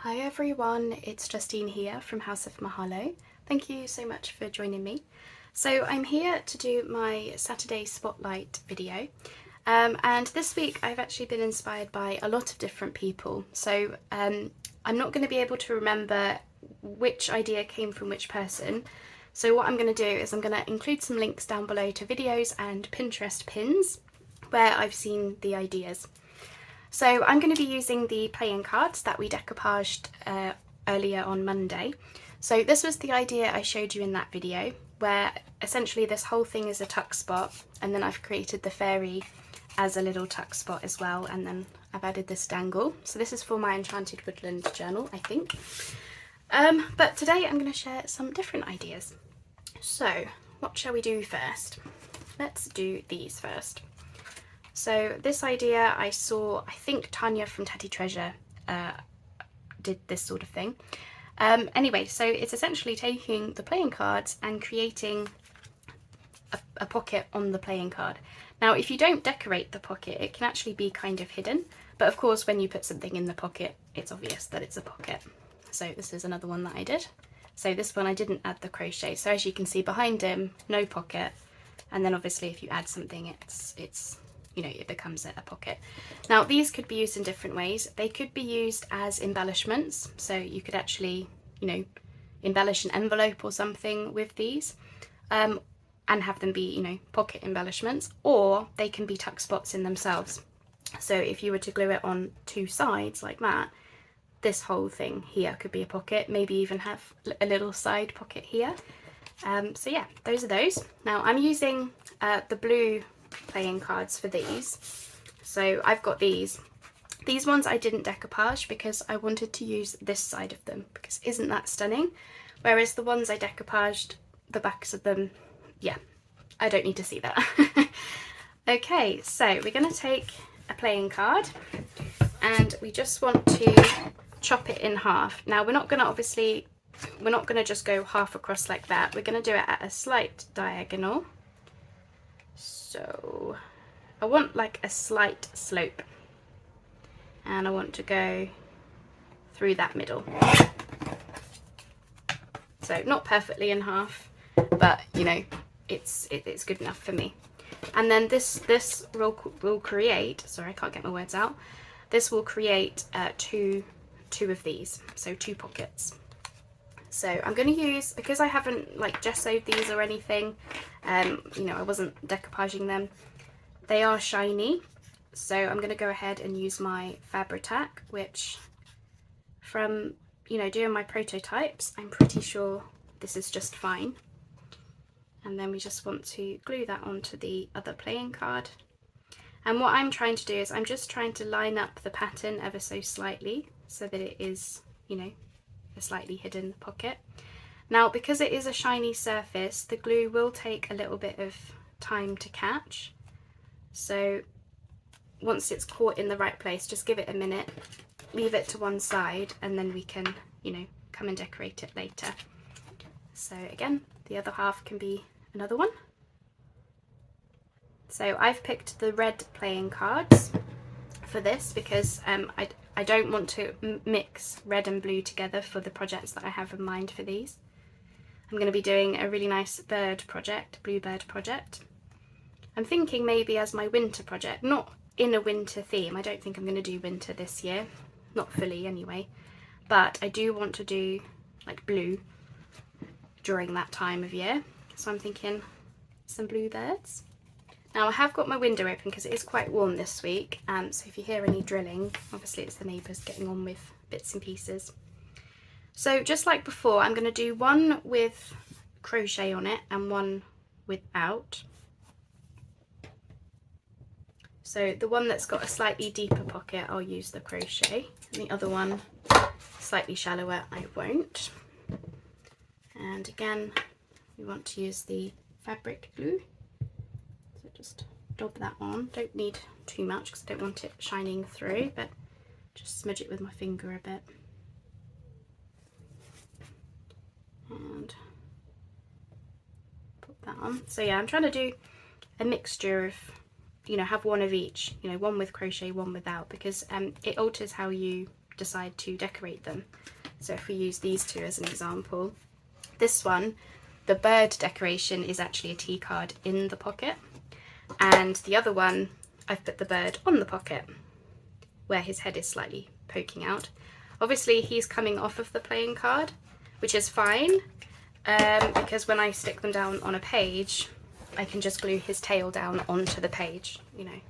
Hi everyone, it's Justine here from House of Mahalo. Thank you so much for joining me. So I'm here to do my Saturday Spotlight video, and this week I've actually been inspired by a lot of different people. So I'm not going to be able to remember which idea came from which person. So what I'm going to do is I'm going to include some links down below to videos and Pinterest pins where I've seen the ideas. So I'm going to be using the playing cards that we decoupaged earlier on Monday. So this was the idea I showed you in that video, where essentially this whole thing is a tuck spot, and then I've created the fairy as a little tuck spot as well, and then I've added this dangle. So this is for my Enchanted Woodland journal, I think. But today I'm going to share some different ideas. So what shall we do first? Let's do these first. So this idea I saw, I think Tanya from Tatty Treasure did this sort of thing. Anyway, so it's essentially taking the playing cards and creating a pocket on the playing card. Now, if you don't decorate the pocket, it can actually be kind of hidden. But of course, when you put something in the pocket, it's obvious that it's a pocket. So this is another one that I did. So this one I didn't add the crochet. So as you can see behind him, no pocket. And then obviously if you add something, it's you know, it becomes a pocket. Now these could be used in different ways. They could be used as embellishments, so you could actually, you know, embellish an envelope or something with these, and have them be, you know, pocket embellishments, or they can be tuck spots in themselves. So if you were to glue it on two sides like that, this whole thing here could be a pocket, maybe even have a little side pocket here. So yeah, those are those. Now I'm using the blue playing cards for these. So I've got these ones I didn't decoupage because I wanted to use this side of them, because isn't that stunning? Whereas the ones I decoupaged, the backs of them, yeah, I don't need to see that. Okay, so we're going to take a playing card and we just want to chop it in half. Now we're not going to just go half across like that. We're going to do it at a slight diagonal. So I want like a slight slope, and I want to go through that middle. So not perfectly in half, but you know, it's good enough for me. And then this will create, sorry, I can't get my words out. This will create two of these, so two pockets. So I'm going to use, because I haven't like gessoed these or anything, you know, I wasn't decoupaging them, they are shiny, so I'm going to go ahead and use my Fabri-Tac, which from, you know, doing my prototypes, I'm pretty sure this is just fine. And then we just want to glue that onto the other playing card. And what I'm trying to do is I'm just trying to line up the pattern ever so slightly so that it is, you know, a slightly hidden pocket. Now because it is a shiny surface, the glue will take a little bit of time to catch, so once it's caught in the right place, just give it a minute, leave it to one side, and then we can, you know, come and decorate it later. So again, the other half can be another one. So I've picked the red playing cards for this because I don't want to mix red and blue together for the projects that I have in mind for these. I'm going to be doing a really nice bird project, bluebird project. I'm thinking maybe as my winter project, not in a winter theme. I don't think I'm going to do winter this year, not fully anyway, but I do want to do like blue during that time of year. So I'm thinking some bluebirds. Now I have got my window open because it is quite warm this week, so if you hear any drilling, obviously it's the neighbours getting on with bits and pieces. So just like before, I'm going to do one with crochet on it and one without. So the one that's got a slightly deeper pocket, I'll use the crochet, and the other one, slightly shallower, I won't. And again, we want to use the fabric glue. So just dab that on. Don't need too much because I don't want it shining through, but just smudge it with my finger a bit. And put that on. So yeah, I'm trying to do a mixture of, you know, have one of each, you know, one with crochet, one without, because it alters how you decide to decorate them. So if we use these two as an example, this one, the bird decoration is actually a tea card in the pocket, and the other one, I've put the bird on the pocket where his head is slightly poking out. Obviously he's coming off of the playing card, which is fine, because when I stick them down on a page, I can just glue his tail down onto the page, you know,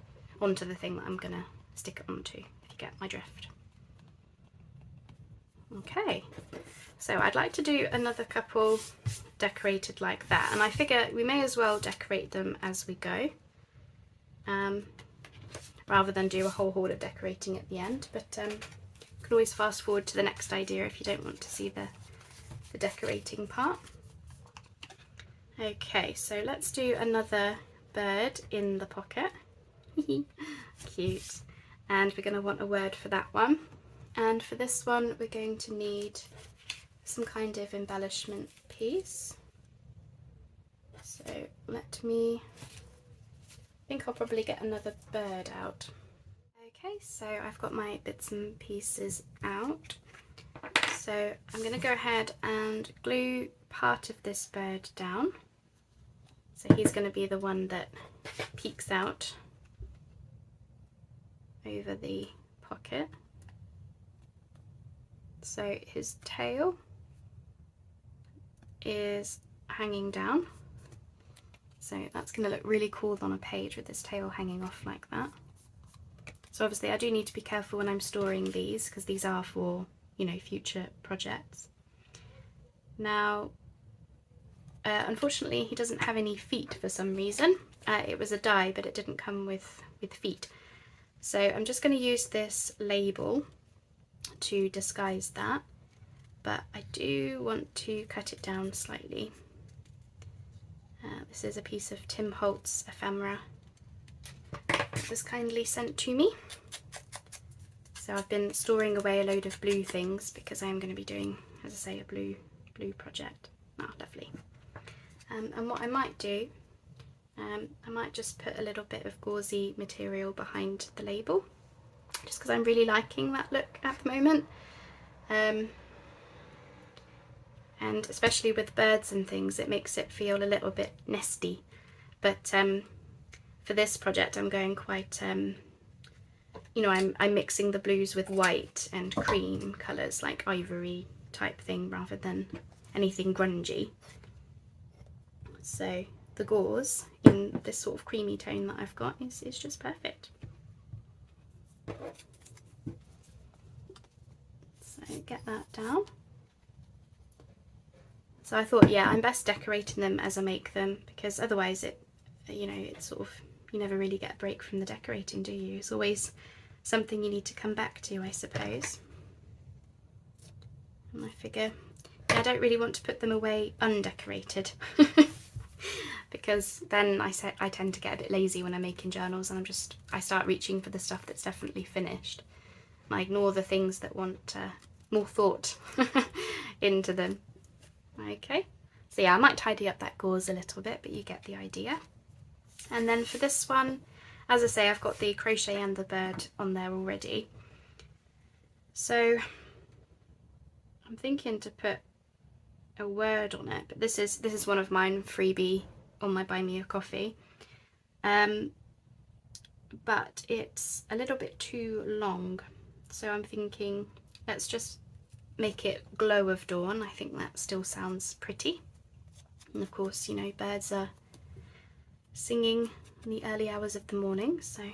onto the thing that I'm gonna stick it onto, if you get my drift. Okay, so I'd like to do another couple decorated like that, and I figure we may as well decorate them as we go, rather than do a whole horde of decorating at the end, but you can always fast forward to the next idea if you don't want to see the decorating part. Okay, so let's do another bird in the pocket. Cute. And we're going to want a word for that one. And for this one, we're going to need some kind of embellishment piece. So I think I'll probably get another bird out. Okay, so I've got my bits and pieces out. So I'm going to go ahead and glue part of this bird down. So he's going to be the one that peeks out over the pocket. So his tail is hanging down. So that's going to look really cool on a page with his tail hanging off like that. So obviously I do need to be careful when I'm storing these, because these are for, you know, future projects. Now, unfortunately he doesn't have any feet for some reason. It was a die, but it didn't come with feet. So I'm just going to use this label to disguise that, but I do want to cut it down slightly. This is a piece of Tim Holtz ephemera that was kindly sent to me. So I've been storing away a load of blue things because I am going to be doing, as I say, a blue project. Oh, lovely. And what I might do, I might just put a little bit of gauzy material behind the label, just because I'm really liking that look at the moment. And especially with birds and things, it makes it feel a little bit nesty. But for this project I'm going quite, you know, I'm mixing the blues with white and cream colours, like ivory type thing, rather than anything grungy. So the gauze in this sort of creamy tone that I've got is just perfect. So get that down. So I thought, yeah, I'm best decorating them as I make them, because otherwise it, you know, it's sort of, you never really get a break from the decorating, do you? It's always something you need to come back to, I suppose. And I figure, yeah, I don't really want to put them away undecorated, because then I tend to get a bit lazy when I'm making journals, and I start reaching for the stuff that's definitely finished. And I ignore the things that want more thought into them. Okay, so yeah, I might tidy up that gauze a little bit, but you get the idea. And then for this one, as I say, I've got the crochet and the bird on there already. So I'm thinking to put a word on it, but this is one of mine, freebie on my Buy Me a Coffee. But it's a little bit too long, so I'm thinking let's just make it glow of dawn. I think that still sounds pretty. And of course, you know, birds are singing in the early hours of the morning, so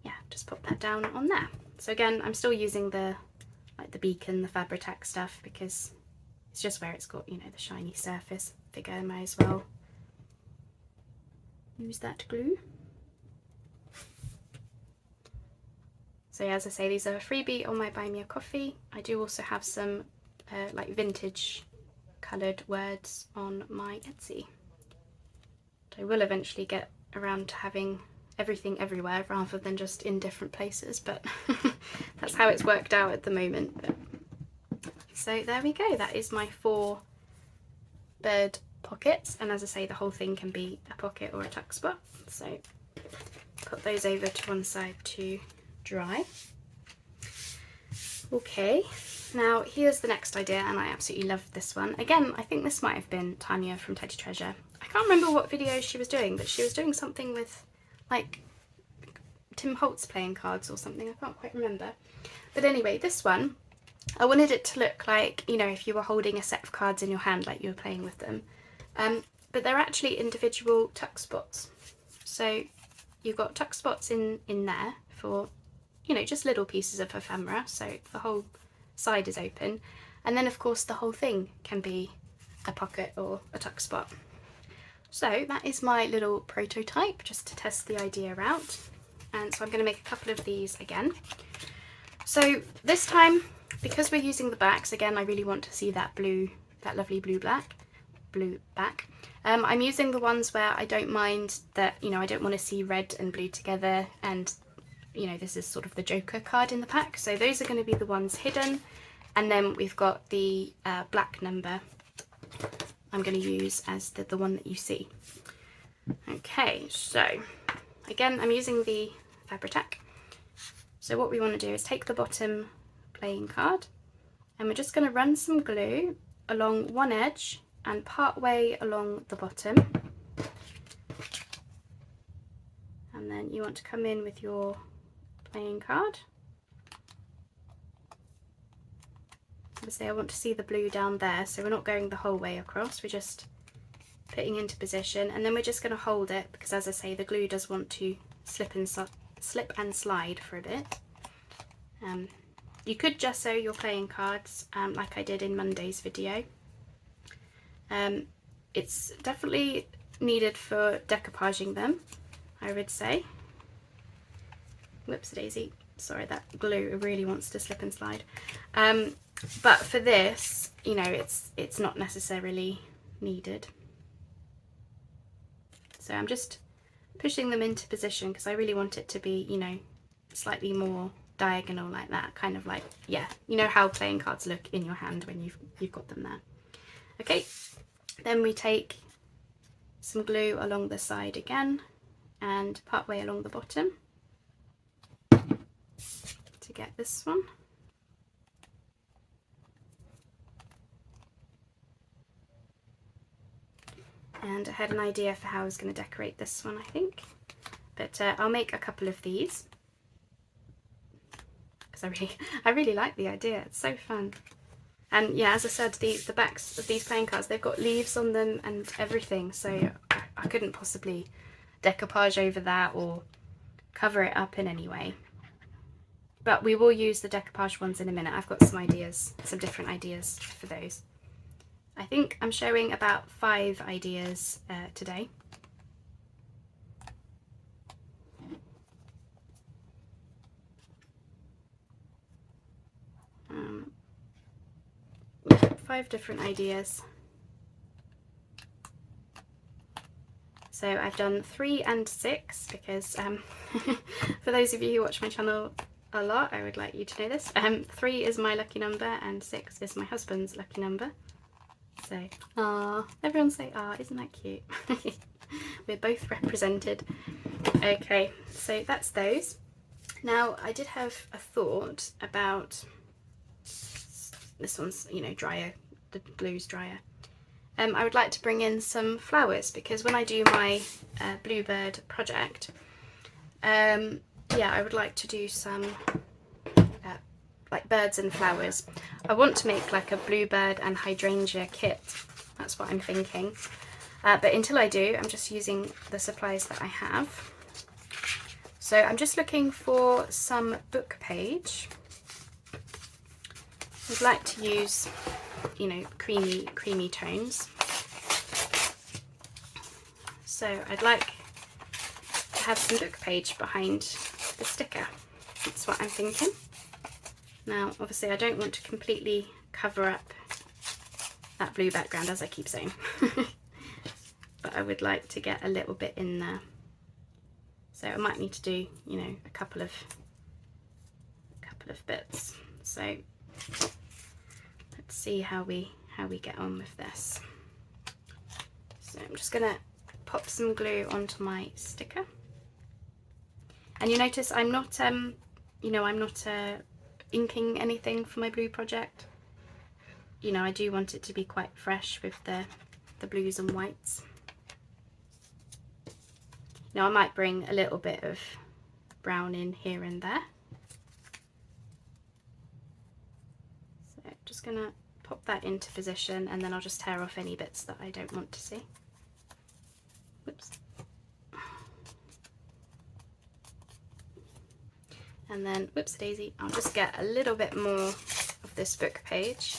yeah, just pop that down on there. So again, I'm still using the beacon, the Fabri-Tac stuff, because it's just where it's got, you know, the shiny surface. Figure I might as well use that glue. So yeah, as I say, these are a freebie on my Buy Me a Coffee. I do also have some like vintage coloured words on my Etsy. I will eventually get around to having everything everywhere rather than just in different places, but that's how it's worked out at the moment. But, so there we go, that is my 4 bird pockets, and as I say, the whole thing can be a pocket or a tuck spot. So put those over to one side to dry. Okay, now here's the next idea, and I absolutely love this one. Again, I think this might have been Tanya from Teddy Treasure. I can't remember what video she was doing, but she was doing something with like Tim Holtz playing cards or something. I can't quite remember. But anyway, this one, I wanted it to look like, you know, if you were holding a set of cards in your hand, like you were playing with them. But they're actually individual tuck spots. So you've got tuck spots in there for, you know, just little pieces of ephemera. So the whole side is open. And then of course the whole thing can be a pocket or a tuck spot. So that is my little prototype, just to test the idea out. And so I'm going to make a couple of these again. So this time, because we're using the backs, again, I really want to see that blue, that lovely blue back. I'm using the ones where I don't mind that, you know, I don't want to see red and blue together, and, you know, this is sort of the Joker card in the pack. So those are going to be the ones hidden. And then we've got the black number I'm going to use as the one that you see. Okay, so again, I'm using the Fabri-Tac. So what we want to do is take the bottom playing card, and we're just going to run some glue along one edge and part way along the bottom. And then you want to come in with your playing card. Obviously I want to see the blue down there, so we're not going the whole way across, we're just putting into position, and then we're just going to hold it, because as I say, the glue does want to slip and slide for a bit. You could gesso your playing cards like I did in Monday's video. It's definitely needed for decoupaging them, I would say. Whoops daisy, sorry, that glue really wants to slip and slide. But for this, you know, it's not necessarily needed. So I'm just pushing them into position because I really want it to be, you know, slightly more diagonal like that, kind of like, yeah, you know how playing cards look in your hand when you've got them there. Okay, then we take some glue along the side again and part way along the bottom to get this one. And I had an idea for how I was going to decorate this one, I think. But I'll make a couple of these, because I really like the idea. It's so fun. And yeah, as I said, the backs of these playing cards, they've got leaves on them and everything, so I couldn't possibly decoupage over that or cover it up in any way. But we will use the decoupage ones in a minute. I've got some ideas, some different ideas for those. I think I'm showing about 5 ideas today. Yeah, 5 different ideas. So I've done 3 and 6 because for those of you who watch my channel a lot, I would like you to know this. 3 is my lucky number and 6 is my husband's lucky number. So, ah, everyone say ah, isn't that cute? We're both represented. Okay, so that's those. Now, I did have a thought about, this one's, you know, drier, the glue's drier. I would like to bring in some flowers, because when I do my bluebird project, yeah, I would like to do some like birds and flowers. I want to make like a bluebird and hydrangea kit. That's what I'm thinking. But until I do, I'm just using the supplies that I have. So I'm just looking for some book page. I'd like to use, you know, creamy tones. So I'd like to have some book page behind the sticker. That's what I'm thinking. Now, obviously, I don't want to completely cover up that blue background, as I keep saying, but I would like to get a little bit in there. So I might need to do, you know, a couple of bits. So let's see how we get on with this. So I'm just gonna pop some glue onto my sticker, and you notice I'm not, you know, I'm not inking anything for my blue project. You know, I do want it to be quite fresh with the blues and whites. Now I might bring a little bit of brown in here and there. So just gonna pop that into position, and then I'll just tear off any bits that I don't want to see. Whoops. And then, whoops daisy, I'll just get a little bit more of this book page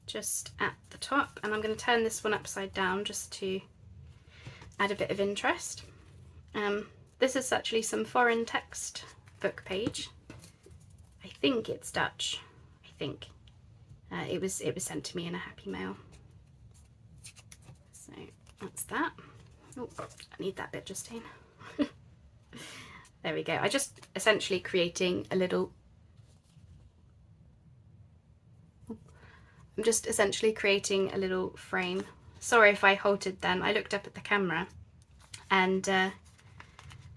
just at the top, and I'm going to turn this one upside down just to add a bit of interest. This is actually some foreign text book page. I think it's Dutch. I think it was sent to me in a happy mail. So that's that. Oh, I need that bit, Justine. There we go. I just essentially creating a little. I'm just essentially creating a little frame. Sorry if I halted then. I looked up at the camera and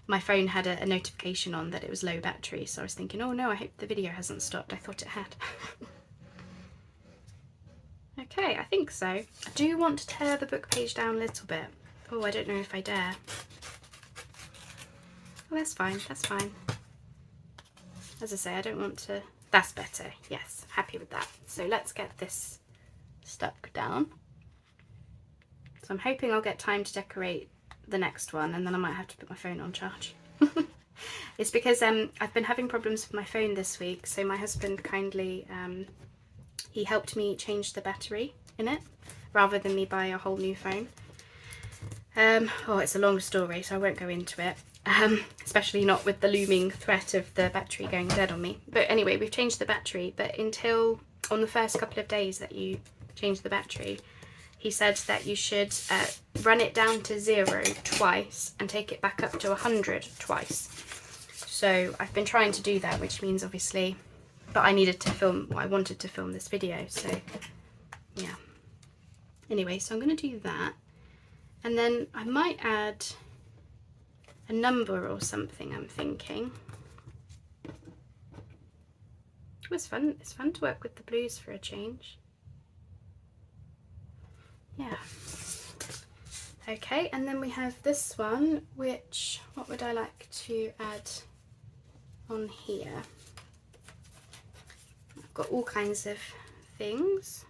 my phone had a notification on that it was low battery, so I was thinking, oh no, I hope the video hasn't stopped. I thought it had. Okay, I think so. I do want to tear the book page down a little bit. Oh, I don't know if I dare. Well, that's fine, that's fine. As I say, I don't want to... That's better, yes, happy with that. So let's get this stuck down. So I'm hoping I'll get time to decorate the next one, and then I might have to put my phone on charge. It's because I've been having problems with my phone this week, so my husband kindly, he helped me change the battery in it, rather than me buy a whole new phone. Oh, it's a long story, so I won't go into it. Especially not with the looming threat of the battery going dead on me. But anyway, we've changed the battery, but until on the first couple of days that you change the battery, he said that you should run it down to 0 twice and take it back up to 100 twice. So I've been trying to do that, which means obviously, but I needed to film, well, I wanted to film this video, so yeah. Anyway, so I'm going to do that, and then I might add a number or something, I'm thinking. It was fun. It's fun to work with the blues for a change. Yeah. Okay, and then we have this one, which, what would I like to add on here? I've got all kinds of things.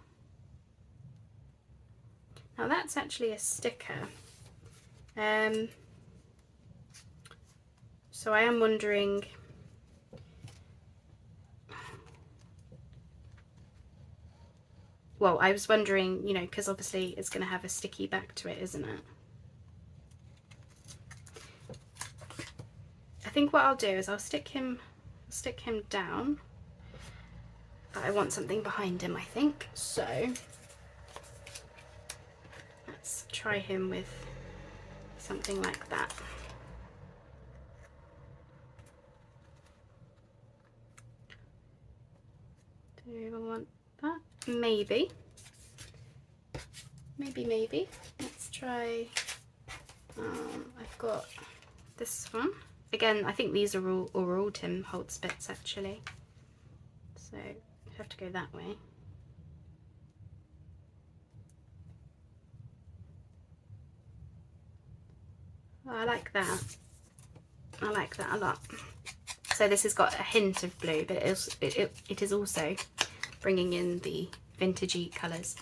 Now that's actually a sticker. So I am wondering, well, I was wondering, you know, because obviously it's going to have a sticky back to it, isn't it? I think what I'll do is I'll stick him down, but I want something behind him, I think. So let's try him with something like that. Do I want that? Maybe. Maybe. Let's try, I've got this one. Again, I think these are all Tim Holtz bits actually. So I have to go that way. Oh, I like that. I like that a lot. So this has got a hint of blue, but it is also bringing in the vintagey colours.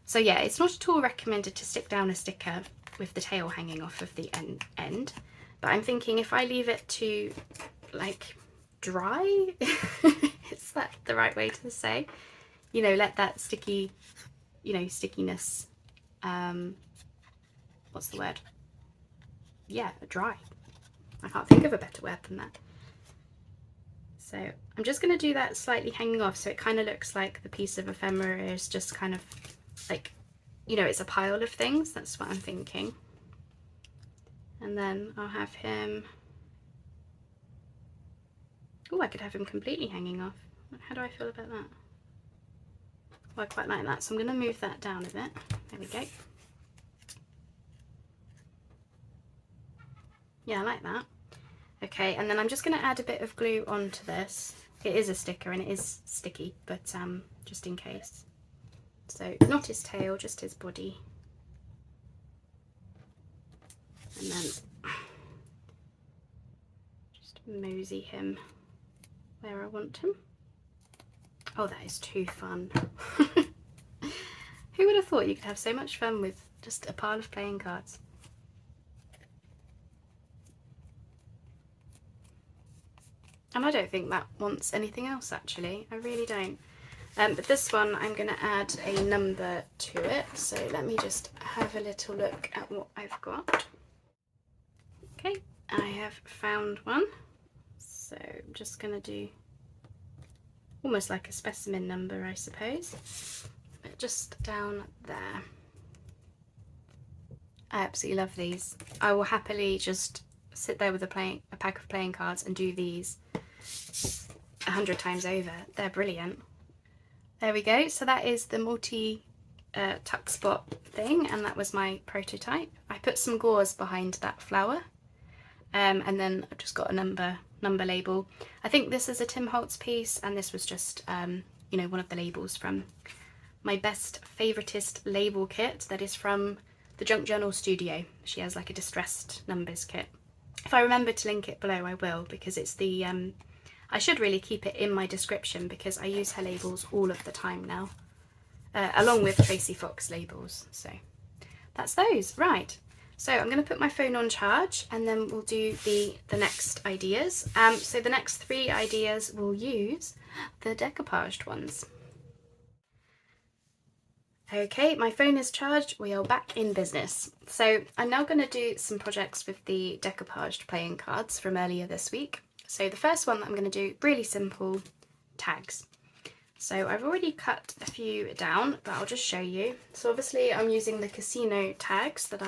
So yeah, it's not at all recommended to stick down a sticker with the tail hanging off of the end. But I'm thinking if I leave it to like dry, is that the right way to say? You know, let that sticky, you know, stickiness, what's the word? Yeah, dry. I can't think of a better word than that. So I'm just going to do that slightly hanging off, so it kind of looks like the piece of ephemera is just kind of like, you know, it's a pile of things. That's what I'm thinking. And then I'll have him, oh, I could have him completely hanging off. How do I feel about that? Well, I quite like that, so I'm going to move that down a bit. There we go. Yeah, I like that. Okay, and then I'm just going to add a bit of glue onto this. It is a sticker and it is sticky, but just in case. So not his tail, just his body. And then just mosey him where I want him. Oh, that is too fun. Who would have thought you could have so much fun with just a pile of playing cards? And I don't think that wants anything else, actually. I really don't. But this one, I'm going to add a number to it. So let me just have a little look at what I've got. Okay, I have found one. So I'm just going to do almost like a specimen number, I suppose. But just down there. I absolutely love these. I will happily just sit there with a pack of playing cards and do these 100 times over. They're brilliant. There we go. So that is the multi tuck spot thing, and that was my prototype. I put some gauze behind that flower, and then I've just got a number label. I think this is a Tim Holtz piece, and this was just you know, one of the labels from my best favoritist label kit that is from the Junk Journal studio. She has like a distressed numbers kit. If I remember to link it below, I will, because it's the I should really keep it in my description because I use her labels all of the time now, along with Tracy Fox labels. So that's those. Right, so I'm going to put my phone on charge and then we'll do the next ideas. So the next 3 ideas we'll use the decoupaged ones. Okay, my phone is charged, we are back in business. So I'm now going to do some projects with the decoupaged playing cards from earlier this week. So the first one that I'm going to do, really simple, tags. So I've already cut a few down, but I'll just show you. So obviously I'm using the casino tags that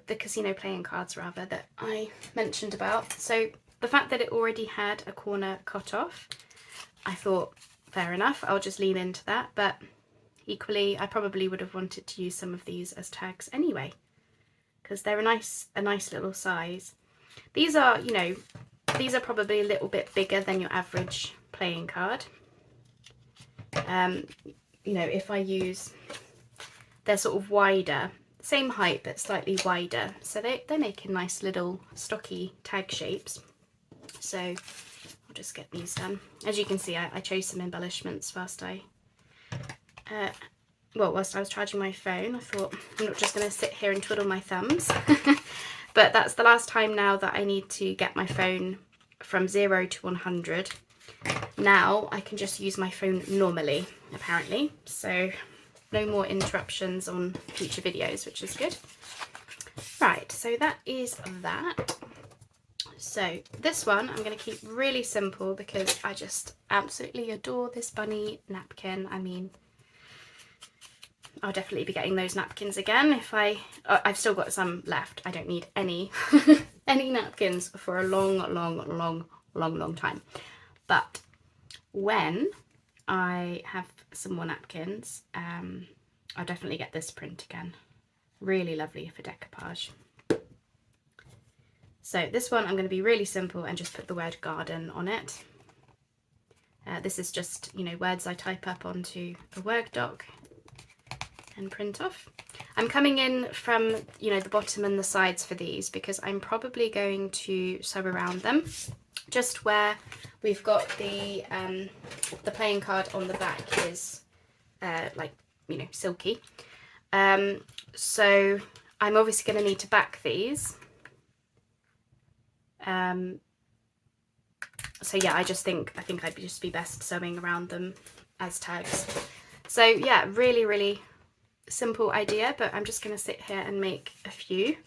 the casino playing cards rather, that I mentioned about. So the fact that it already had a corner cut off, I thought fair enough, I'll just lean into that, but equally I probably would have wanted to use some of these as tags anyway, because they're a nice little size. These are, you know, these are probably a little bit bigger than your average playing card. You know, if I use, they're sort of wider, same height but slightly wider, so they're making nice little stocky tag shapes. So I'll just get these done. As you can see, I chose some embellishments whilst I was charging my phone. I thought, I'm not just going to sit here and twiddle my thumbs. But that's the last time now that I need to get my phone from 0 to 100. Now I can just use my phone normally, apparently. So no more interruptions on future videos, which is good. Right, so that is that. So this one I'm going to keep really simple because I just absolutely adore this bunny napkin. I mean, I'll definitely be getting those napkins again if I've still got some left. I don't need any any napkins for a long time. But when I have some more napkins, I'll definitely get this print again. Really lovely for decoupage. So this one I'm going to be really simple and just put the word garden on it. This is just, you know, words I type up onto a Word doc and print off. I'm coming in from, you know, the bottom and the sides for these because I'm probably going to sew around them, just where we've got the playing card on the back is like, you know, silky. So I'm obviously going to need to back these. So yeah, I think I'd just be best sewing around them as tags. So yeah, really simple idea, but I'm just going to sit here and make a few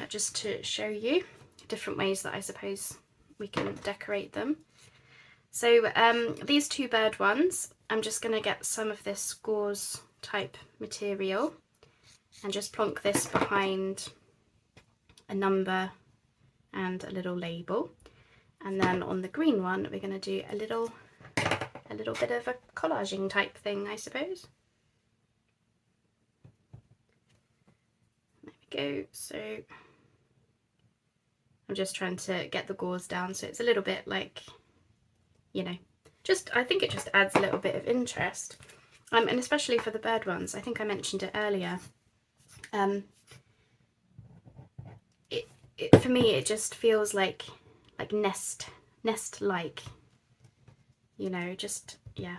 just to show you different ways that I suppose we can decorate them. So these 2 bird ones, I'm just going to get some of this gauze type material and just plonk this behind a number and a little label. And then on the green one, we're going to do a little bit of a collaging type thing, I suppose. There we go. So I'm just trying to get the gauze down so it's a little bit like, you know, just, I think it just adds a little bit of interest. And especially for the bird ones, I think I mentioned it earlier. For me, it just feels like nest-like, you know, just, yeah.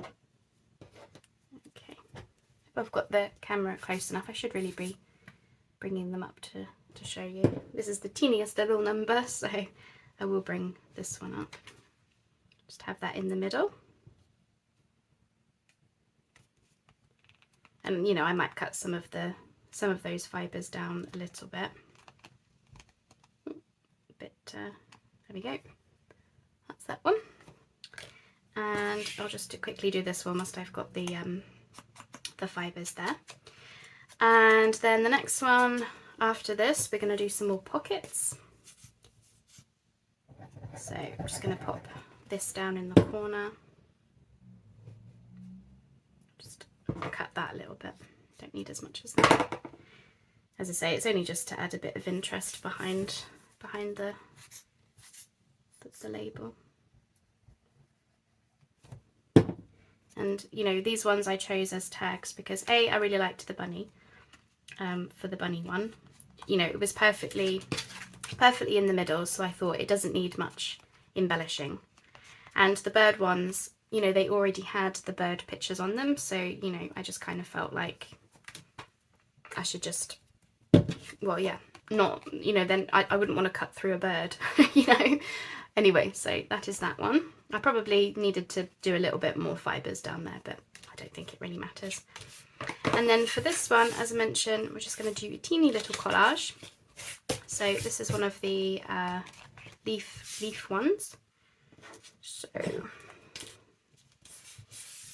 Okay, if I've got the camera close enough, I should really be bringing them up to show you. This is the teeniest little number, so I will bring this one up. Just have that in the middle. And, you know, I might cut some of those fibres down a little bit. There we go. That's that one. And I'll just quickly do this one whilst I've got the fibres there. And then the next one after this, we're going to do some more pockets. So I'm just going to pop this down in the corner. Just cut that a little bit. Don't need as much as that. As I say, it's only just to add a bit of interest behind the label. And you know, these ones I chose as tags because I really liked the bunny. For the bunny one, you know, it was perfectly in the middle, so I thought it doesn't need much embellishing. And the bird ones, you know, they already had the bird pictures on them, so you know, I just kind of felt like I should just, well, yeah, not, you know, then I wouldn't want to cut through a bird, you know. Anyway, so that is that one. I probably needed to do a little bit more fibres down there, but I don't think it really matters. And then for this one, as I mentioned, we're just going to do a teeny little collage. So this is one of the leaf ones. So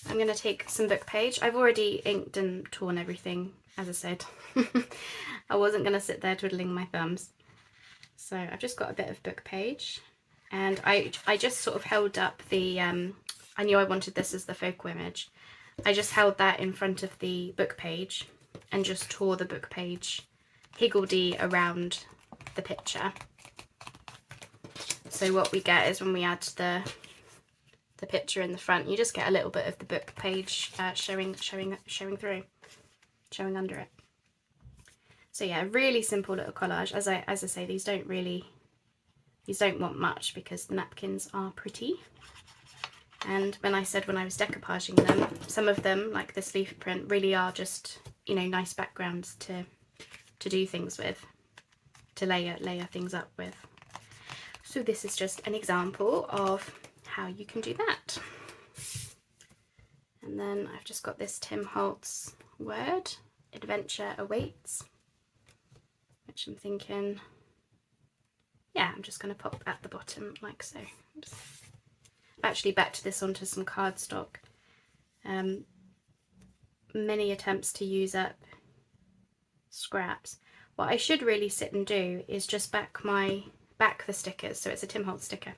I'm going to take some book page. I've already inked and torn everything, as I said. I wasn't going to sit there twiddling my thumbs. So I've just got a bit of book page, and I just sort of held up the, I knew I wanted this as the focal image. I just held that in front of the book page and just tore the book page higgledy around the picture. So what we get is when we add the picture in the front, you just get a little bit of the book page showing through, showing under it. So yeah, really simple little collage. As I say, these don't want much because the napkins are pretty. And when I said when I was decoupaging them, some of them, like this leaf print, really are just, you know, nice backgrounds to do things with, to layer things up with. So this is just an example of how you can do that. And then I've just got this Tim Holtz word, adventure awaits, which I'm thinking, yeah, I'm just going to pop at the bottom like so. Oops. I've actually backed this onto some cardstock. Many attempts to use up scraps. What I should really sit and do is just back the stickers. So it's a Tim Holtz sticker.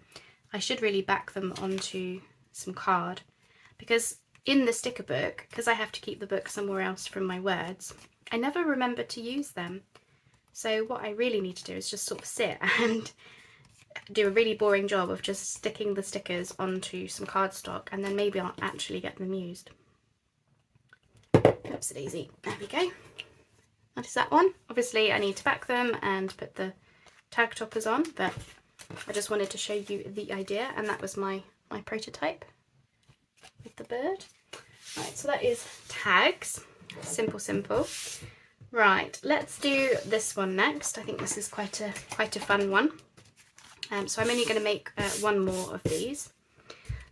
I should really back them onto some card, because in the sticker book, because I have to keep the book somewhere else from my words, I never remember to use them. So what I really need to do is just sort of sit and do a really boring job of just sticking the stickers onto some cardstock, and then maybe I'll actually get them used. Oops, daisy. There we go. That is that one. Obviously I need to back them and put the tag toppers on, but I just wanted to show you the idea, and that was my prototype with the bird. Right, so that is tags. Simple. Right, let's do this one next. I think this is quite a fun one. So I'm only going to make one more of these.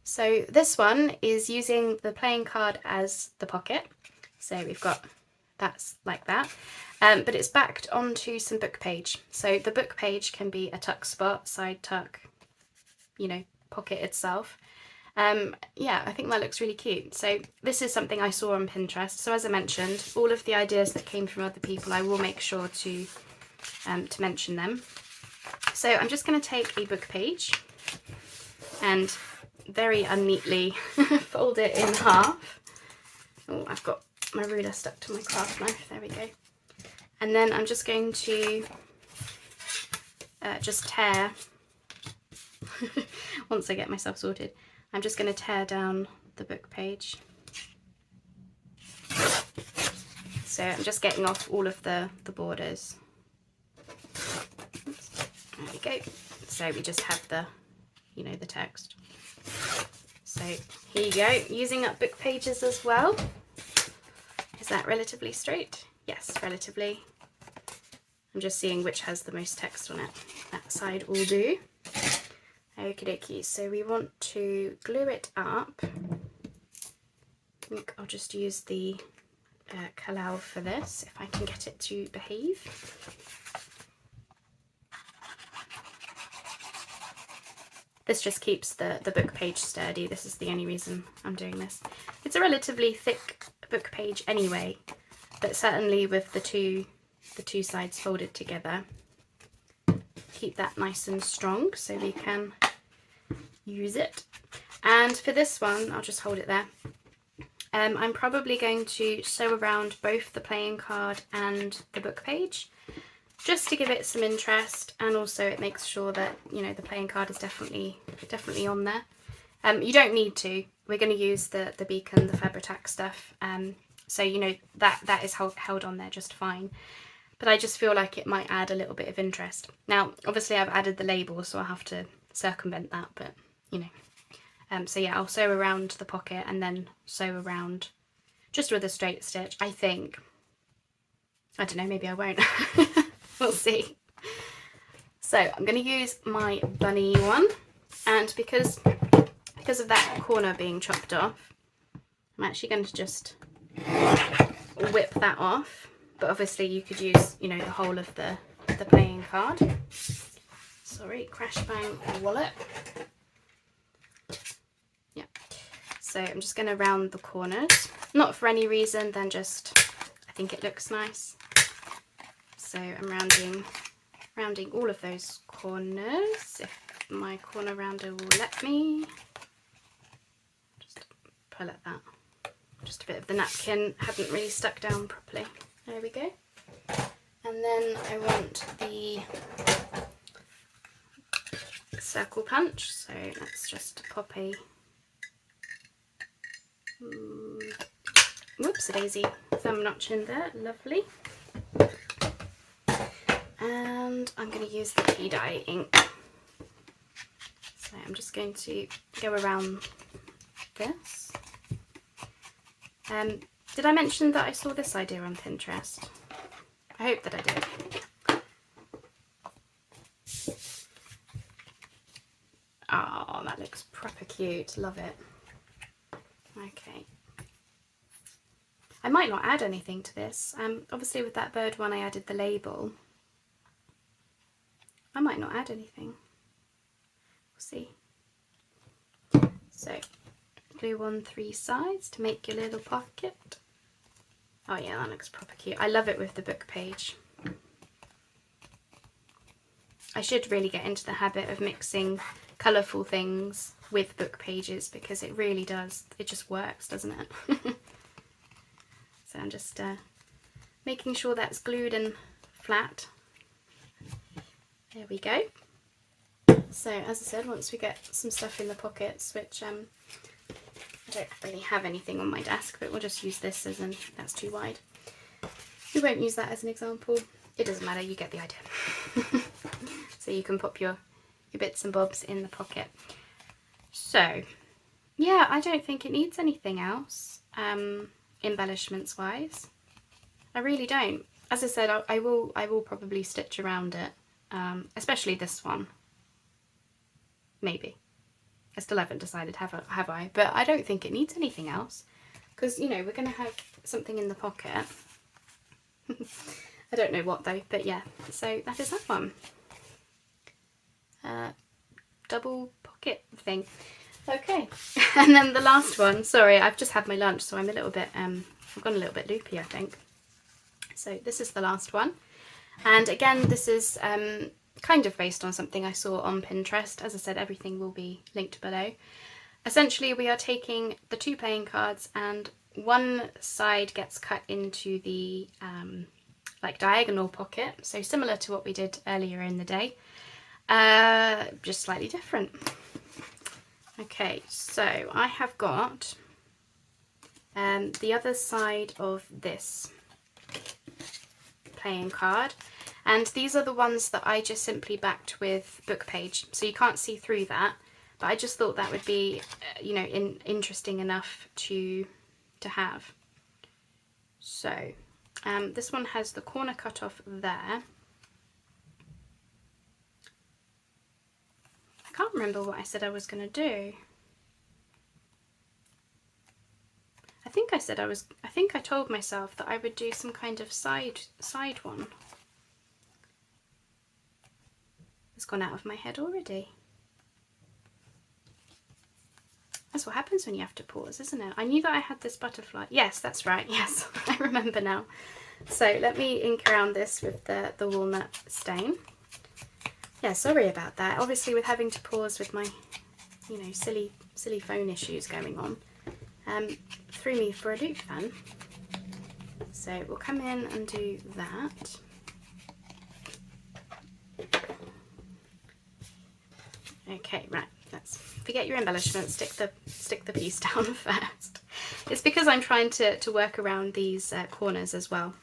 So this one is using the playing card as the pocket. So we've got that's like that, but it's backed onto some book page. So the book page can be a tuck spot, side tuck, you know, pocket itself. Yeah, I think that looks really cute. So this is something I saw on Pinterest. So as I mentioned, all of the ideas that came from other people, I will make sure to mention them. So I'm just going to take a book page and very unneatly fold it in half. Oh, I've got my ruler stuck to my craft knife. There we go. And then I'm just going to just tear, once I get myself sorted, I'm just going to tear down the book page. So I'm just getting off all of the borders. Oops. There we go. So we just have the, you know, the text. So here you go, using up book pages as well. Is that relatively straight? Yes, relatively. I'm just seeing which has the most text on it. That side will do. Okie dokie, so we want to glue it up. I think I'll just use the Kalal for this, if I can get it to behave. This just keeps the book page sturdy. This is the only reason I'm doing this. It's a relatively thick book page anyway, but certainly with the two sides folded together, keep that nice and strong so we can use it. And for this one, I'll just hold it there. I'm probably going to sew around both the playing card and the book page, just to give it some interest, and also it makes sure that, you know, the playing card is definitely on there. You don't need to. We're going to use the beacon, the Fabri-Tac stuff, so you know that is held on there just fine. But I just feel like it might add a little bit of interest. Now, obviously I've added the label, so I'll have to circumvent that, but you know. So yeah, I'll sew around the pocket and then sew around just with a straight stitch, I think. I don't know, maybe I won't. We'll see. So I'm going to use my bunny one, and because of that corner being chopped off, I'm actually going to just whip that off. But obviously you could use, you know, the whole of the playing card. Sorry, crash bang wallet. Yeah. So I'm just going to round the corners, not for any reason than just I think it looks nice. So I'm rounding all of those corners, if my corner rounder will let me. Just pull at that. Just a bit of the napkin hadn't really stuck down properly. There we go. And then I want the circle punch, so let's just pop a whoops a daisy thumb notch in there, lovely. And I'm going to use the tea dye ink. So I'm just going to go around this. Did I mention that I saw this idea on Pinterest? I hope that I did. Oh, that looks proper cute. Love it. Okay. I might not add anything to this. Obviously with that bird one I added the label. I might not add anything. We'll see. So, glue on 3 sides to make your little pocket. Oh yeah, that looks proper cute. I love it with the book page. I should really get into the habit of mixing colourful things with book pages, because it really does. It just works, doesn't it? So I'm just making sure that's glued and flat. There we go. So as I said, once we get some stuff in the pockets, which I don't really have anything on my desk, but we'll just use this as an, that's too wide. We won't use that as an example. It doesn't matter, you get the idea. So you can pop your bits and bobs in the pocket. So yeah, I don't think it needs anything else, embellishments wise. I really don't. As I said, I will probably stitch around it. Especially this one, maybe. I still haven't decided, have I? But I don't think it needs anything else, because you know we're going to have something in the pocket. I don't know what though, but yeah. So that is that one. Double pocket thing. Okay, and then the last one. Sorry, I've just had my lunch, so I'm a little bit. I've gone a little bit loopy, I think. So this is the last one. And again, this is kind of based on something I saw on Pinterest. As I said, everything will be linked below. Essentially, we are taking the 2 playing cards, and one side gets cut into the like diagonal pocket, so similar to what we did earlier in the day. Just slightly different. Okay, so I have got the other side of this playing card, and these are the ones that I just simply backed with Bookpage, so you can't see through that, but I just thought that would be you know, interesting enough to have. So this one has the corner cut off there. I can't remember what I said I was going to do. I think I told myself that I would do some kind of side one. It's gone out of my head already. That's what happens when you have to pause, isn't it? I knew that I had this butterfly. Yes, that's right. Yes, I remember now. So let me ink around this with the walnut stain. Yeah, sorry about that. Obviously, with having to pause with my, you know, silly phone issues going on, threw me for a loop then. So we'll come in and do that. Okay, right. Let's forget your embellishments. Stick the piece down first. It's because I'm trying to work around these corners as well.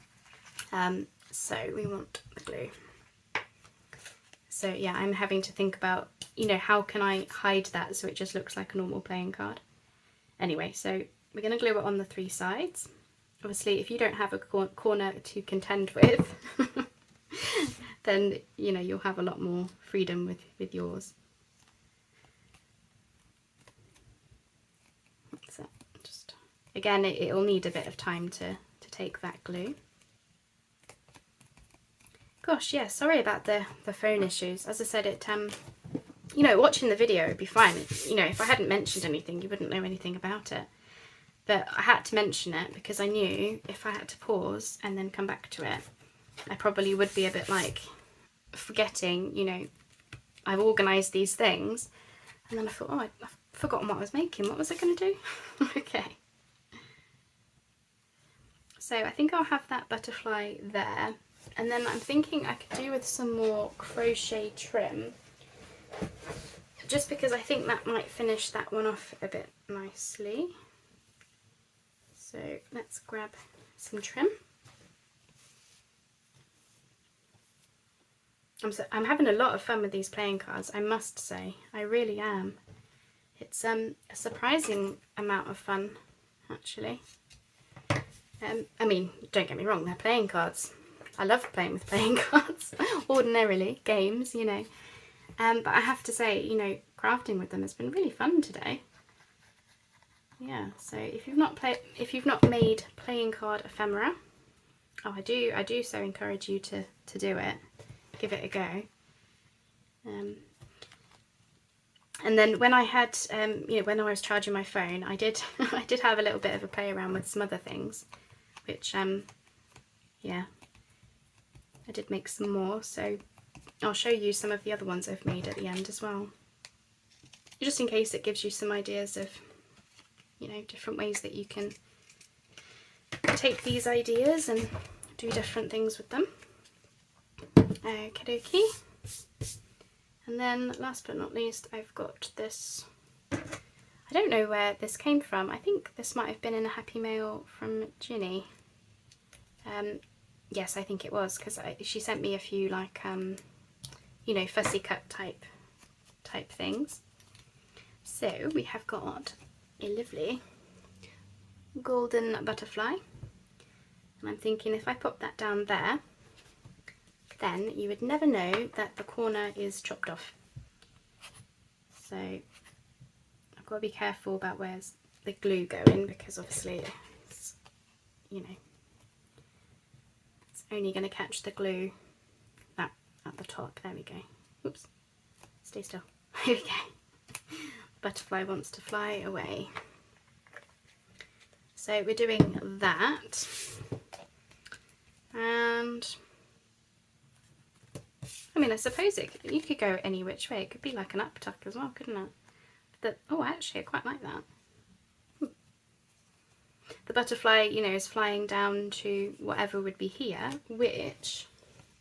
So we want the glue. So yeah, I'm having to think about, you know, how can I hide that so it just looks like a normal playing card. Anyway, so we're going to glue it on the 3 sides. Obviously, if you don't have a corner to contend with, then, you know, you'll have a lot more freedom with yours. So just, again, it'll need a bit of time to take that glue. Gosh, yeah, sorry about the phone issues. As I said, you know, watching the video would be fine. You know, if I hadn't mentioned anything, you wouldn't know anything about it. But I had to mention it because I knew if I had to pause and then come back to it, I probably would be a bit like forgetting, you know, I've organised these things. And then I thought, oh, I've forgotten what I was making. What was I going to do? Okay. So I think I'll have that butterfly there. And then I'm thinking I could do with some more crochet trim, just because I think that might finish that one off a bit nicely. So let's grab some trim. I'm having a lot of fun with these playing cards, I must say. I really am. It's a surprising amount of fun, actually. I mean, don't get me wrong, they're playing cards. I love playing with playing cards, ordinarily, games, you know. But I have to say, you know, crafting with them has been really fun today. Yeah, so if you've not made playing card ephemera, oh, I do so encourage you to do it. Give it a go. And then when I had, you know, when I was charging my phone, I did have a little bit of a play around with some other things, which yeah, I did make some more. So I'll show you some of the other ones I've made at the end as well, just in case it gives you some ideas of, you know, different ways that you can take these ideas and do different things with them. Okie dokie. And then last but not least, I've got this. I don't know where this came from. I think this might have been in a happy mail from Ginny. Yes, I think it was, because she sent me a few, like, you know, fussy cut type things. So we have got a lovely golden butterfly, and I'm thinking if I pop that down there, then you would never know that the corner is chopped off. So I've got to be careful about where's the glue going, because obviously it's, you know, it's only going to catch the glue that at the top. There we go. Oops, stay still. Here we go. Butterfly wants to fly away. So we're doing that, and I mean, I suppose you could go any which way. It could be like an up tuck as well, couldn't it? Oh, actually, I quite like that. The butterfly, you know, is flying down to whatever would be here, which,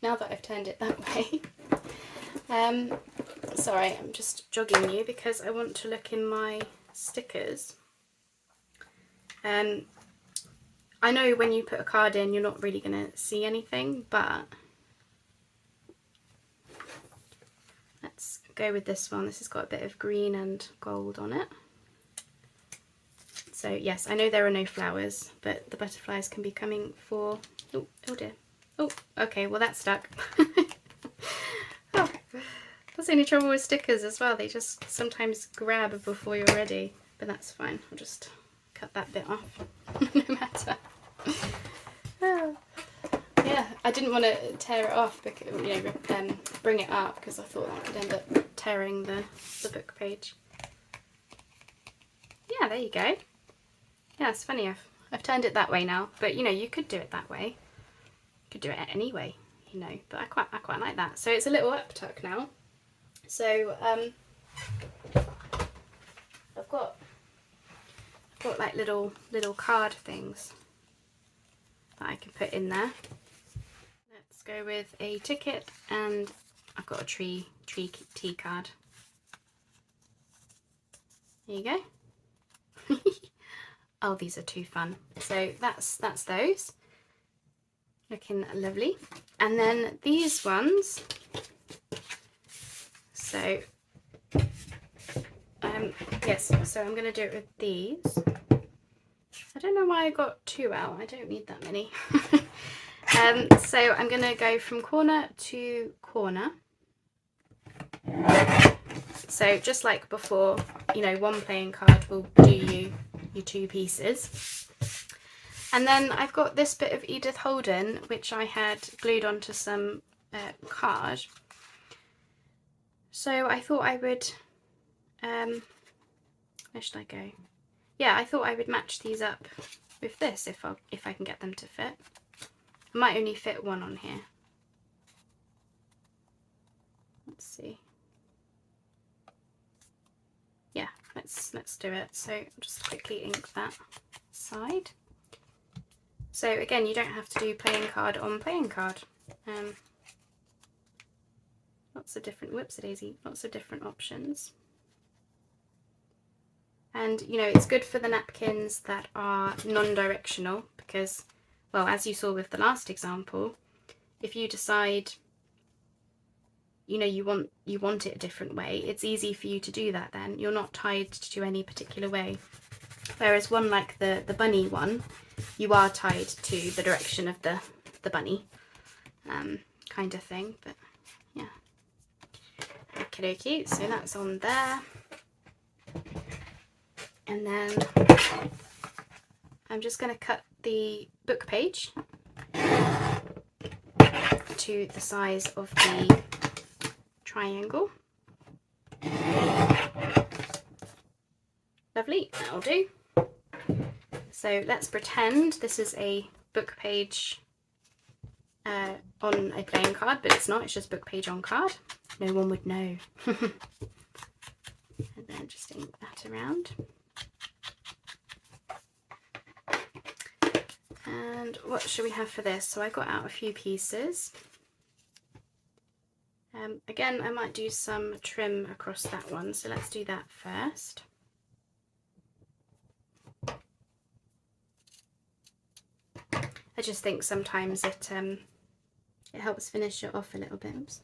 now that I've turned it that way, Sorry, I'm just jogging you because I want to look in my stickers. I know when you put a card in you're not really going to see anything, but let's go with this one. This has got a bit of green and gold on it. So yes, I know there are no flowers, but the butterflies can be coming for... Oh, oh dear. Oh, okay, well that's stuck. Oh, that's the only trouble with stickers as well. They just sometimes grab before you're ready, but that's fine. I'll just cut that bit off, no matter. Oh. Yeah, I didn't want to tear it off, because, you know, bring it up, because I thought that could end up tearing the book page. Yeah, there you go. Yeah, it's funny, I've turned it that way now, but you know, you could do it that way. You could do it any way, you know, but I quite like that. So it's a little up tuck now. So I've got like little card things that I can put in there. Let's go with a ticket, and I've got a tree tea card. There you go. Oh, these are too fun. So that's those. Looking lovely. And then these ones. So yes, so I'm going to do it with these. I don't know why I got 2 out. I don't need that many. So I'm going to go from corner to corner. So just like before, you know, one playing card will do you your 2 pieces. And then I've got this bit of Edith Holden, which I had glued onto some card. So I thought I would, where should I go? Yeah, I thought I would match these up with this if I can get them to fit. I might only fit one on here. Let's see. Yeah, let's do it. So I'll just quickly ink that side. So again, you don't have to do playing card on playing card. Lots of different, whoops-a-daisy, lots of different options. And you know, it's good for the napkins that are non-directional because, well, as you saw with the last example, if you decide, you know, you want it a different way, it's easy for you to do that then. You're not tied to any particular way. Whereas one like the bunny one, you are tied to the direction of the bunny, kind of thing, but yeah. Okie dokie, so that's on there. And then I'm just going to cut the book page to the size of the triangle. Lovely, that'll do. So let's pretend this is a book page on a playing card, but it's not, it's just book page on card. No one would know. And then just ink that around. And what should we have for this? So I got out a few pieces. Again, I might do some trim across that one, so let's do that first. I just think sometimes it helps finish it off a little bit. Oops.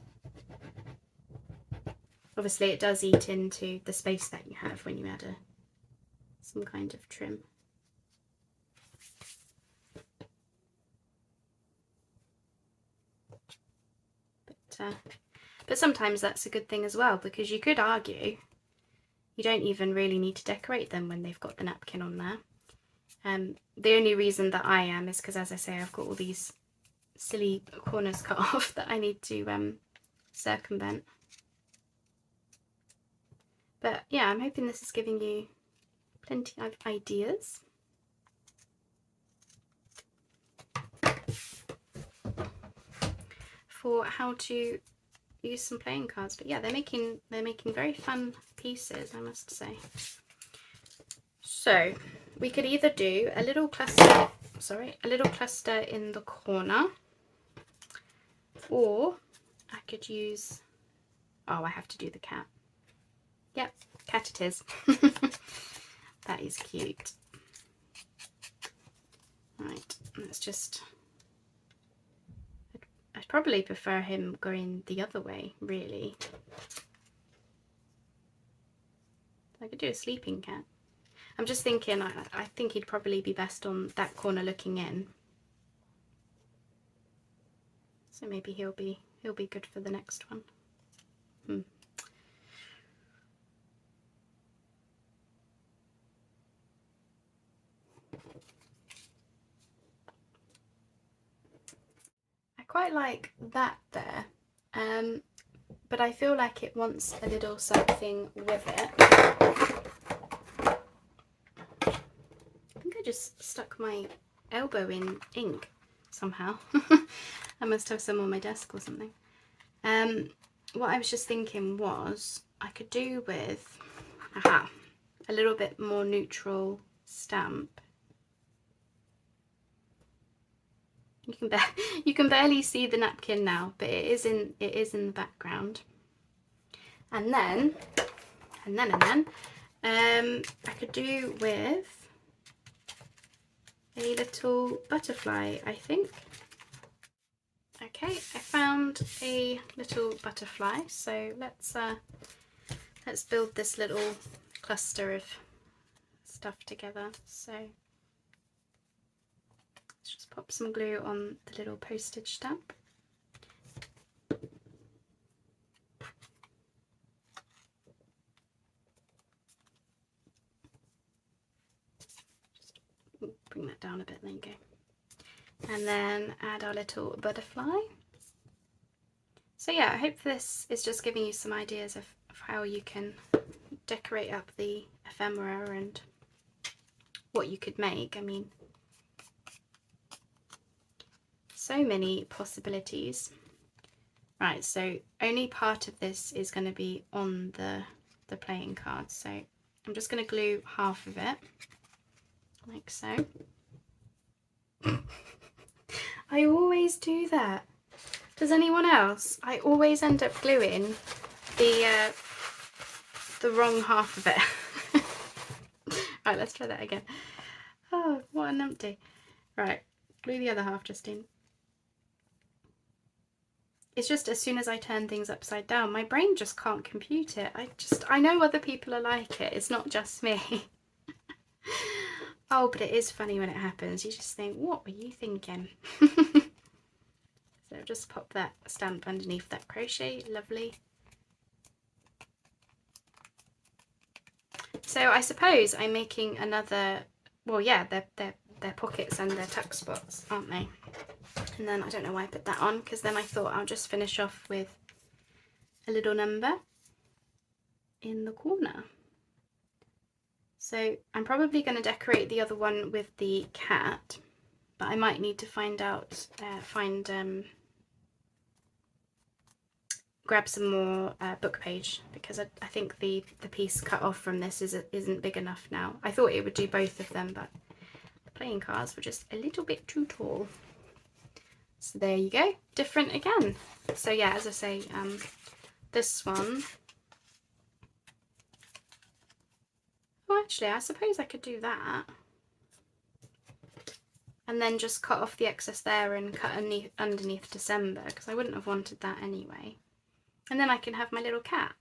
Obviously it does eat into the space that you have when you add some kind of trim. But sometimes that's a good thing as well, because you could argue you don't even really need to decorate them when they've got the napkin on there. The only reason that I am is because, as I say, I've got all these silly corners cut off that I need to circumvent. But yeah, I'm hoping this is giving you plenty of ideas. For how to use some playing cards. But yeah, they're making very fun pieces, I must say. So we could either do a little cluster in the corner, or I could use Oh, I have to do the cat. Yep, cat it is. That is cute. Right, let's just... I'd probably prefer him going the other way, really. I could do a sleeping cat. I'm just thinking, I think he'd probably be best on that corner looking in. So maybe he'll be good for the next one. I quite like that there, but I feel like it wants a little something with it. I think I just stuck my elbow in ink somehow. I must have some on my desk or something. What I was just thinking was I could do with a little bit more neutral stamp. You can barely see the napkin now, but it is in the background. And then I could do with a little butterfly, I think. Okay, I found a little butterfly, so let's build this little cluster of stuff together. So let's just pop some glue on the little postage stamp. Just bring that down a bit, there you go. And then add our little butterfly. So yeah, I hope this is just giving you some ideas of how you can decorate up the ephemera and what you could make. I mean, so many possibilities. Right, so only part of this is going to be on the playing card. So I'm just going to glue half of it, like so. I always do that. Does anyone else? I always end up gluing the wrong half of it. Right, let's try that again. Oh, what a numpty. Right, glue the other half, Justine. It's just as soon as I turn things upside down, my brain just can't compute it. I know other people are like it. It's not just me. Oh, but it is funny when it happens. You just think, what were you thinking? So just pop that stamp underneath that crochet. Lovely. So I suppose I'm making another, well, yeah, they're pockets and they're tuck spots, aren't they? And then I don't know why I put that on, because then I thought I'll just finish off with a little number in the corner. So I'm probably going to decorate the other one with the cat, but I might need to grab some more book page, because I think the piece cut off from this isn't big enough now. I thought it would do both of them, but the playing cards were just a little bit too tall. So there you go, different again. So yeah, as I say, this one, well, actually I suppose I could do that and then just cut off the excess there and cut underneath December, because I wouldn't have wanted that anyway. And then I can have my little cat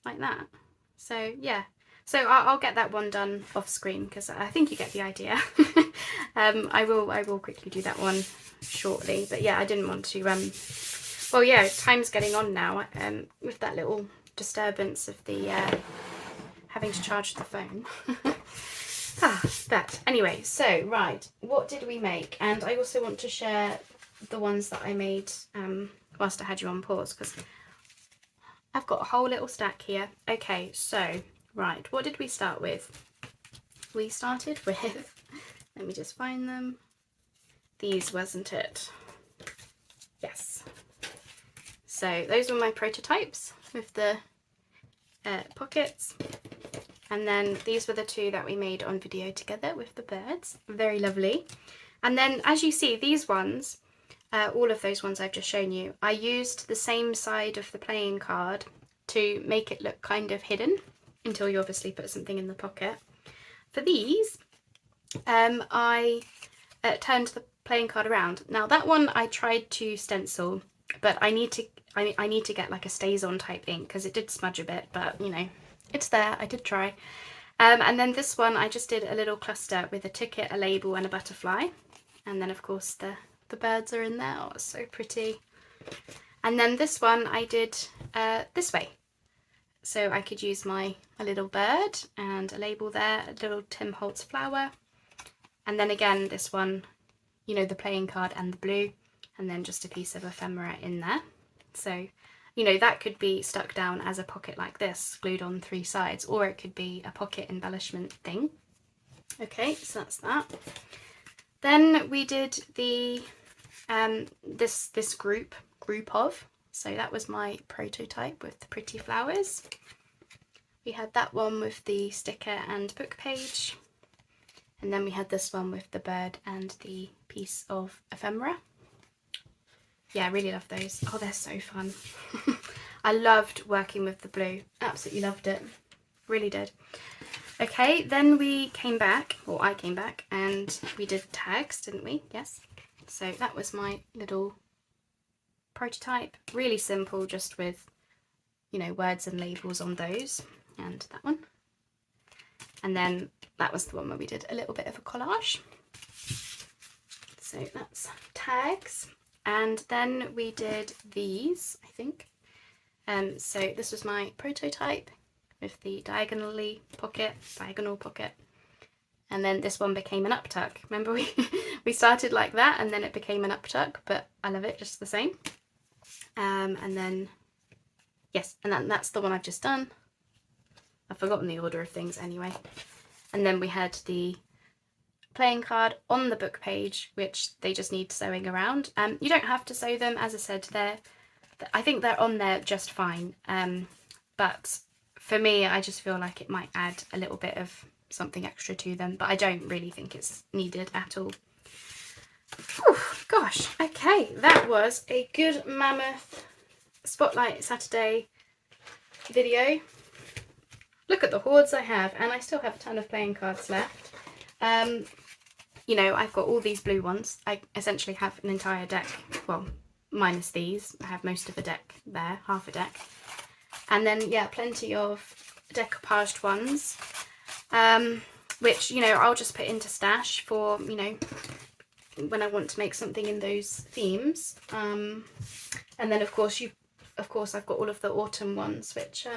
like that. So yeah, so I'll get that one done off screen, because I think you get the idea. I will quickly do that one shortly, but yeah, I didn't want to well, yeah, time's getting on now, with that little disturbance of the having to charge the phone. But anyway, so right, what did we make? And I also want to share the ones that I made whilst I had you on pause, because I've got a whole little stack here. Okay, so right, what did we start with? We started with, let me just find them, these, wasn't it? Yes. So those were my prototypes with the pockets, and then these were the two that we made on video together with the birds. Very lovely. And then as you see, these ones, all of those ones I've just shown you, I used the same side of the playing card to make it look kind of hidden until you obviously put something in the pocket. For these, I turned the playing card around. Now that one I tried to stencil, but I need to get like a StazOn type ink because it did smudge a bit, but you know, it's there. I did try. And then this one I just did a little cluster with a ticket, a label and a butterfly. And then of course the birds are in there. Oh, it's so pretty. And then this one I did this way. So I could use a little bird and a label there, a little Tim Holtz flower. And then again, this one, you know, the playing card and the blue, and then just a piece of ephemera in there. So, you know, that could be stuck down as a pocket like this, glued on 3 sides, or it could be a pocket embellishment thing. Okay, so that's that. Then we did the this group of, so that was my prototype with the pretty flowers. We had that one with the sticker and book page, and then we had this one with the bird and the piece of ephemera. Yeah, I really love those. Oh, they're so fun. I loved working with the blue, absolutely loved it, really did. Okay, then we came back, or I came back, and we did tags, didn't we? Yes. So that was my little prototype, really simple, just with, you know, words and labels on those, and that one. And then that was the one where we did a little bit of a collage. So that's tags. And then we did these, I think. So this was my prototype with the diagonal pocket. And then this one became an uptuck. Remember we started like that and then it became an uptuck, but I love it just the same. And then, yes, and that's the one I've just done. I've forgotten the order of things anyway. And then we had the playing card on the book page, which they just need sewing around. You don't have to sew them, as I said, I think they're on there just fine. But for me, I just feel like it might add a little bit of something extra to them, but I don't really think it's needed at all. Whew, gosh, okay, that was a good mammoth Spotlight Saturday video. Look at the hoards I have, and I still have a ton of playing cards left. You know, I've got all these blue ones. I essentially have an entire deck, well, minus these. I have most of a deck there, half a deck. And then, yeah, plenty of decoupaged ones, which, you know, I'll just put into stash for, you know, when I want to make something in those themes. And then, of course, I've got all of the autumn ones, which,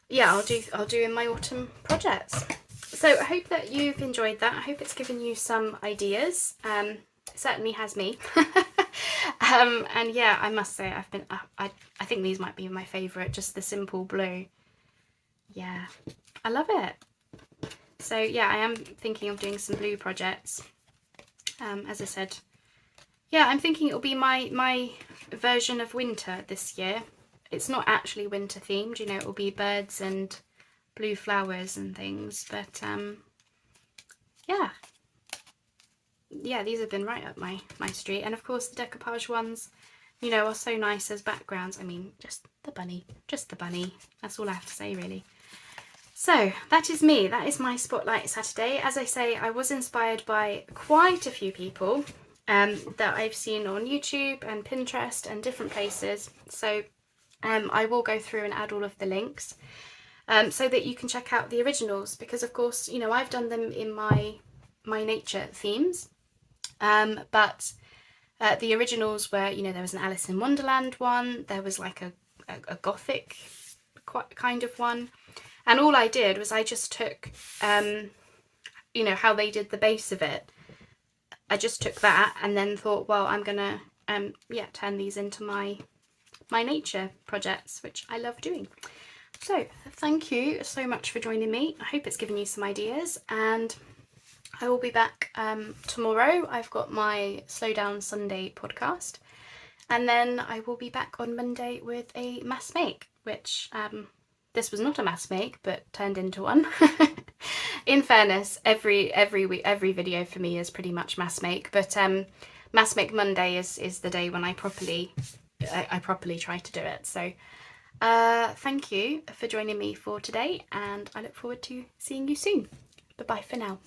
yeah, I'll do in my autumn projects. So I hope that you've enjoyed that. I hope it's given you some ideas. It certainly has me. And yeah, I must say I think these might be my favourite, just the simple blue. Yeah, I love it. So yeah, I am thinking of doing some blue projects. As I said, yeah, I'm thinking it'll be my version of winter this year. It's not actually winter themed, you know, it'll be birds and blue flowers and things, but yeah, these have been right up my street. And of course the decoupage ones, you know, are so nice as backgrounds. I mean, just the bunny, that's all I have to say really. So that is me, that is my Spotlight Saturday. As I say, I was inspired by quite a few people that I've seen on YouTube and Pinterest and different places, so I will go through and add all of the links so that you can check out the originals, because of course, you know, I've done them in my nature themes, but the originals were, you know, there was an Alice in Wonderland one, there was like a gothic kind of one, and all I did was I just took, you know, how they did the base of it, I just took that and then thought, well, I'm gonna yeah, turn these into my nature projects, which I love doing. So thank you so much for joining me. I hope it's given you some ideas, and I will be back tomorrow. I've got my Slow Down Sunday podcast, and then I will be back on Monday with a mass make, which this was not a mass make but turned into one. In fairness, every video for me is pretty much mass make, but Mass Make Monday is the day when I properly try to do it. So thank you for joining me for today, and I look forward to seeing you soon. Bye bye for now.